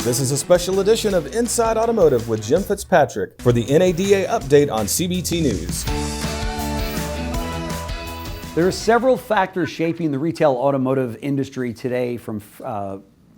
This is a special edition of Inside Automotive with Jim Fitzpatrick for the NADA update on CBT News. There are several factors shaping the retail automotive industry today, from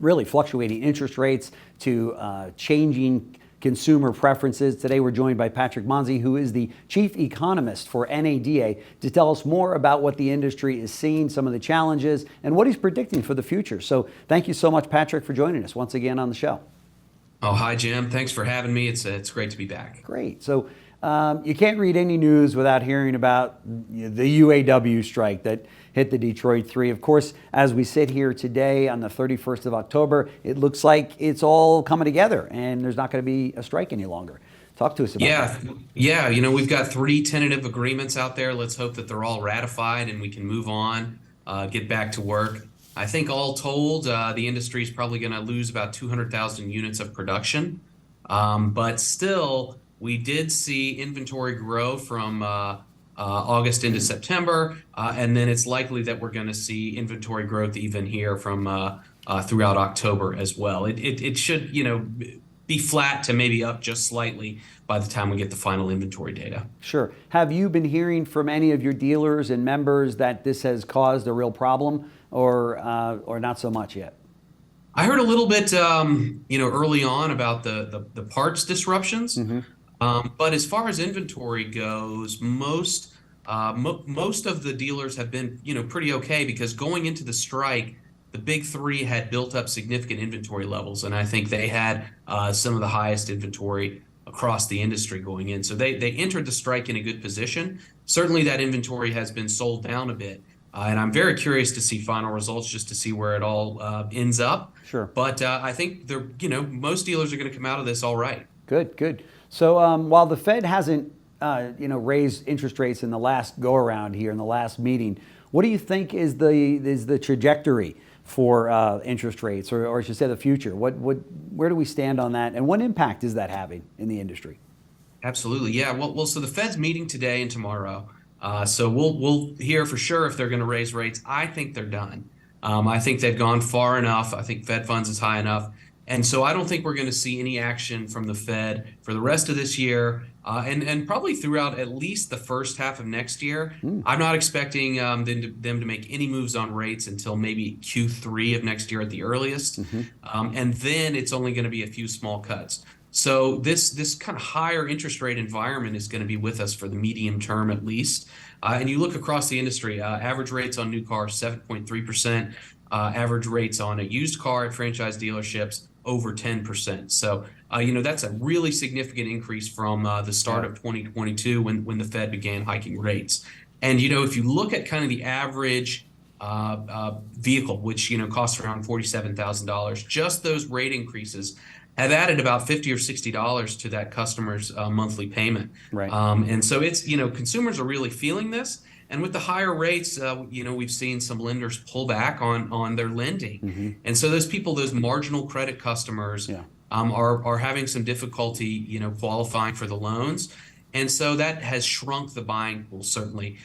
really fluctuating interest rates to changing consumer preferences. Today we're joined by Patrick Manzi, who is the chief economist for NADA, to tell us more about what the industry is seeing, some of the challenges, and what he's predicting for the future. So thank you so much, Patrick, for joining us once again on the show. Oh, hi, Jim. Thanks for having me. It's great to be back. Great. So you can't read any news without hearing about the UAW strike that hit the Detroit 3. Of course, as we sit here today on the 31st of October, it looks like it's all coming together and there's not going to be a strike any longer. Talk to us about that. Yeah. We've got 3 tentative agreements out there. Let's hope that they're all ratified and we can move on, get back to work. I think all told, the industry is probably going to lose about 200,000 units of production. But still, we did see inventory grow from August into September, and then it's likely that we're going to see inventory growth even here from throughout October as well. It should, be flat to maybe up just slightly by the time we get the final inventory data. Sure. Have you been hearing from any of your dealers and members that this has caused a real problem, or not so much yet? I heard a little bit, early on about the parts disruptions. Mm-hmm. But as far as inventory goes, most of the dealers have been, pretty okay, because going into the strike, the big 3 had built up significant inventory levels, and I think they had some of the highest inventory across the industry going in. So they entered the strike in a good position. Certainly that inventory has been sold down a bit, and I'm very curious to see final results just to see where it all ends up. Sure. But I think most dealers are going to come out of this all right. Good. So while the Fed hasn't, raised interest rates in the last go around here in the last meeting, what do you think is the trajectory for interest rates, or I should say the future? Where do we stand on that, and what impact is that having in the industry? Absolutely, yeah. Well, so the Fed's meeting today and tomorrow, so we'll hear for sure if they're going to raise rates. I think they're done. I think they've gone far enough. I think Fed funds is high enough. And so I don't think we're going to see any action from the Fed for the rest of this year, and probably throughout at least the first half of next year. I'm not expecting them to make any moves on rates until maybe Q3 of next year at the earliest. And then it's only going to be a few small cuts. So this kind of higher interest rate environment is going to be with us for the medium term at least. And you look across the industry, average rates on new cars, 7.3%. Average rates on a used car at franchise dealerships, over 10%. So, that's a really significant increase from the start of 2022 when the Fed began hiking rates. And, if you look at kind of the average vehicle, which, costs around $47,000, just those rate increases have added about $50 or $60 to that customer's monthly payment. Right. And so it's, consumers are really feeling this. And with the higher rates, we've seen some lenders pull back on their lending. Mm-hmm. And so those marginal credit customers are having some difficulty, qualifying for the loans. And so that has shrunk the buying pool, certainly,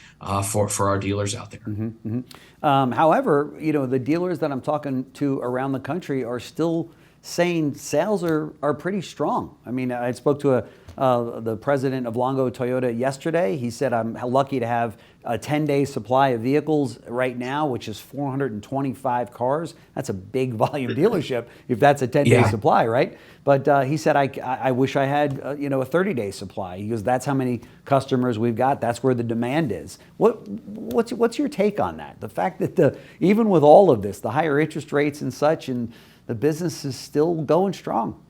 for our dealers out there. Mm-hmm. However, the dealers that I'm talking to around the country are still saying sales are pretty strong. I mean, I spoke to the president of Longo Toyota yesterday. He said, I'm lucky to have a 10-day supply of vehicles right now, which is 425 cars. That's a big volume dealership if that's a 10-day supply, right? But he said, I wish I had a 30-day supply. He goes, that's how many customers we've got. That's where the demand is. What's your take on that? The fact that even with all of this, the higher interest rates and such, and the business is still going strong.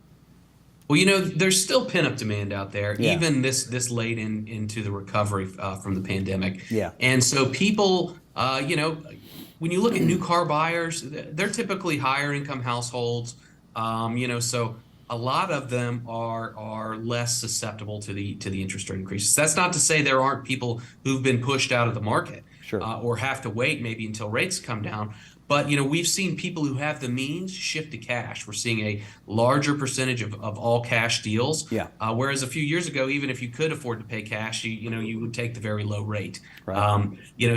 Well, there's still pent-up demand out there, even this late into the recovery from the pandemic. Yeah. And so people, when you look at new car buyers, they're typically higher income households, so a lot of them are less susceptible to the interest rate increases. That's not to say there aren't people who've been pushed out of the market, or have to wait maybe until rates come down. But, we've seen people who have the means shift to cash. We're seeing a larger percentage of all cash deals. Yeah. Whereas a few years ago, even if you could afford to pay cash, you would take the very low rate. Right.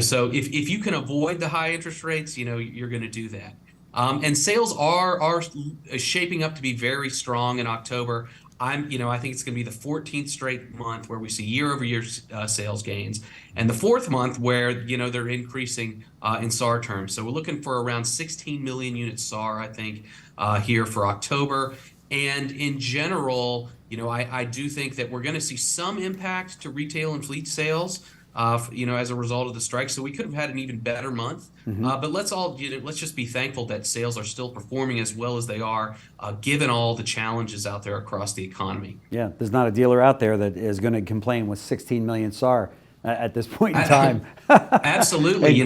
So if you can avoid the high interest rates, you're going to do that. And sales are shaping up to be very strong in October. I think it's going to be the 14th straight month where we see year-over-year sales gains, and the fourth month where they're increasing in SAR terms. So we're looking for around 16 million units SAR, I think, here for October. And in general, I do think that we're going to see some impact to retail and fleet sales, as a result of the strike. So we could have had an even better month. But let's just be thankful that sales are still performing as well as they are, given all the challenges out there across the economy. Yeah, there's not a dealer out there that is going to complain with 16 million SAR at this point in time. Absolutely.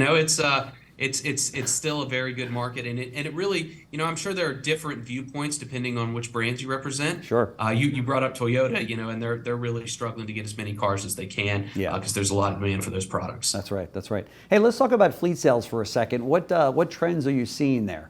It's still a very good market, and it really, I'm sure there are different viewpoints depending on which brands you represent. Sure. You brought up Toyota, and they're really struggling to get as many cars as they can, because there's a lot of demand for those products. That's right. That's right. Hey, let's talk about fleet sales for a second. What trends are you seeing there?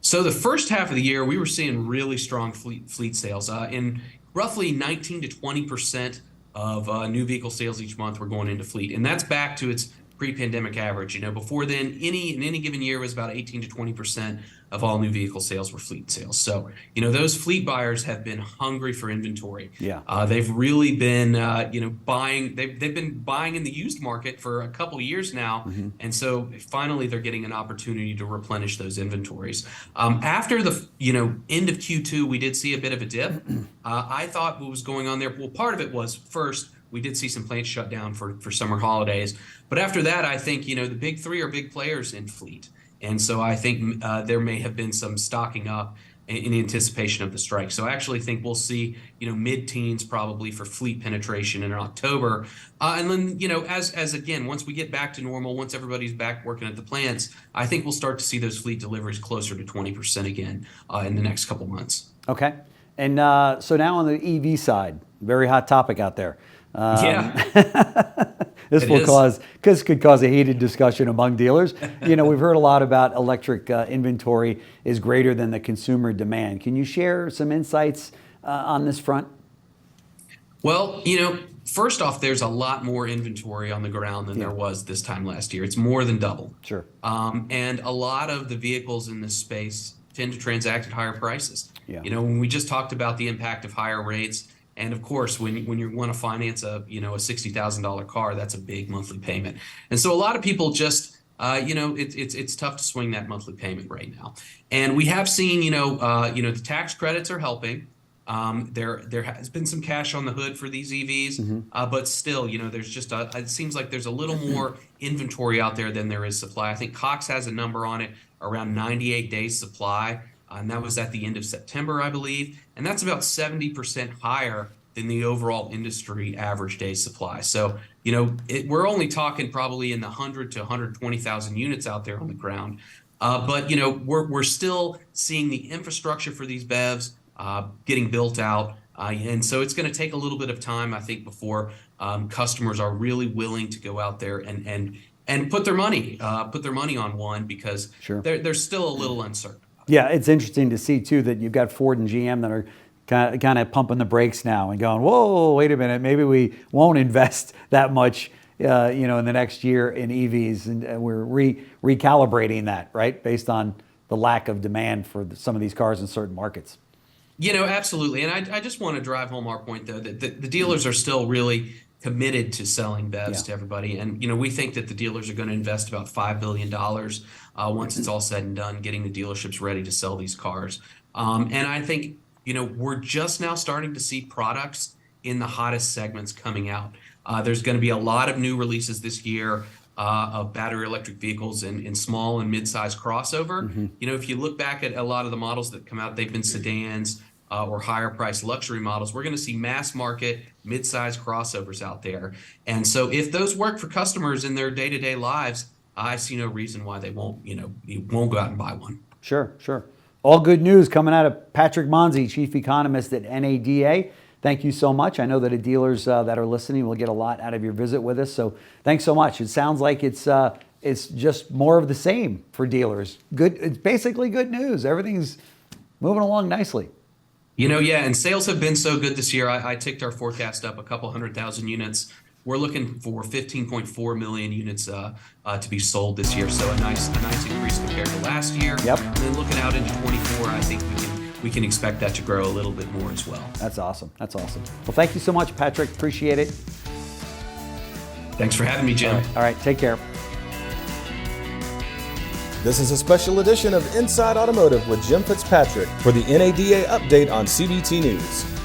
So the first half of the year, we were seeing really strong fleet sales. In roughly 19 to 20% of new vehicle sales each month were going into fleet, and that's back to its pre-pandemic average. Before then, in any given year was about 18 to 20% of all new vehicle sales were fleet sales. So, those fleet buyers have been hungry for inventory. Yeah. They've really been, buying. They've been buying in the used market for a couple of years now, and so finally they're getting an opportunity to replenish those inventories. After the end of Q2, we did see a bit of a dip. I thought what was going on there. Well, part of it was first, we did see some plants shut down for summer holidays. But after that, I think, the big three are big players in fleet. And so I think there may have been some stocking up in anticipation of the strike. So I actually think we'll see, mid-teens probably for fleet penetration in October. And then, as again, once we get back to normal, once everybody's back working at the plants, I think we'll start to see those fleet deliveries closer to 20% again in the next couple months. Okay. And so now on the EV side, very hot topic out there. This could cause a heated discussion among dealers. We've heard a lot about electric inventory is greater than the consumer demand. Can you share some insights on this front? Well, first off, there's a lot more inventory on the ground than there was this time last year. It's more than double. Sure. And a lot of the vehicles in this space tend to transact at higher prices. Yeah. When we just talked about the impact of higher rates, and of course, when you want to finance a $60,000 car, that's a big monthly payment. And so a lot of people just it's tough to swing that monthly payment right now. And we have seen the tax credits are helping. There has been some cash on the hood for these EVs, but still, there's just it seems like there's a little more inventory out there than there is supply. I think Cox has a number on it around 98 days supply. And that was at the end of September, I believe. And that's about 70% higher than the overall industry average day supply. So, we're only talking probably in the 100 to 120,000 units out there on the ground. But, we're still seeing the infrastructure for these BEVs getting built out. And so it's going to take a little bit of time, I think, before customers are really willing to go out there and put their money on one, because they're still a little uncertain. Yeah, it's interesting to see, too, that you've got Ford and GM that are kind of pumping the brakes now and going, whoa, wait a minute, maybe we won't invest that much, in the next year in EVs. And we're recalibrating that, right, based on the lack of demand for some of these cars in certain markets. Absolutely. And I just want to drive home our point, though, that the dealers are still really committed to selling BEVs to everybody. And, we think that the dealers are going to invest about $5 billion once it's all said and done, getting the dealerships ready to sell these cars. And I think, we're just now starting to see products in the hottest segments coming out. There's going to be a lot of new releases this year of battery electric vehicles in small and mid-sized crossover. If you look back at a lot of the models that come out, they've been sedans or higher priced luxury models. We're going to see mass market, mid-sized crossovers out there. And so if those work for customers in their day-to-day lives, I see no reason why they won't go out and buy one. Sure. All good news coming out of Patrick Manzi, Chief Economist at NADA. Thank you so much. I know that the dealers that are listening will get a lot out of your visit with us. So thanks so much. It sounds like it's just more of the same for dealers. Good. It's basically good news. Everything's moving along nicely. And sales have been so good this year. I ticked our forecast up a couple 100,000 units we're looking for 15.4 million units to be sold this year. So a nice increase compared to last year. Yep. And then looking out into 24, I think we can expect that to grow a little bit more as well. That's awesome. That's awesome. Well, thank you so much, Patrick. Appreciate it. Thanks for having me, Jim. All right. Take care. This is a special edition of Inside Automotive with Jim Fitzpatrick for the NADA update on CBT News.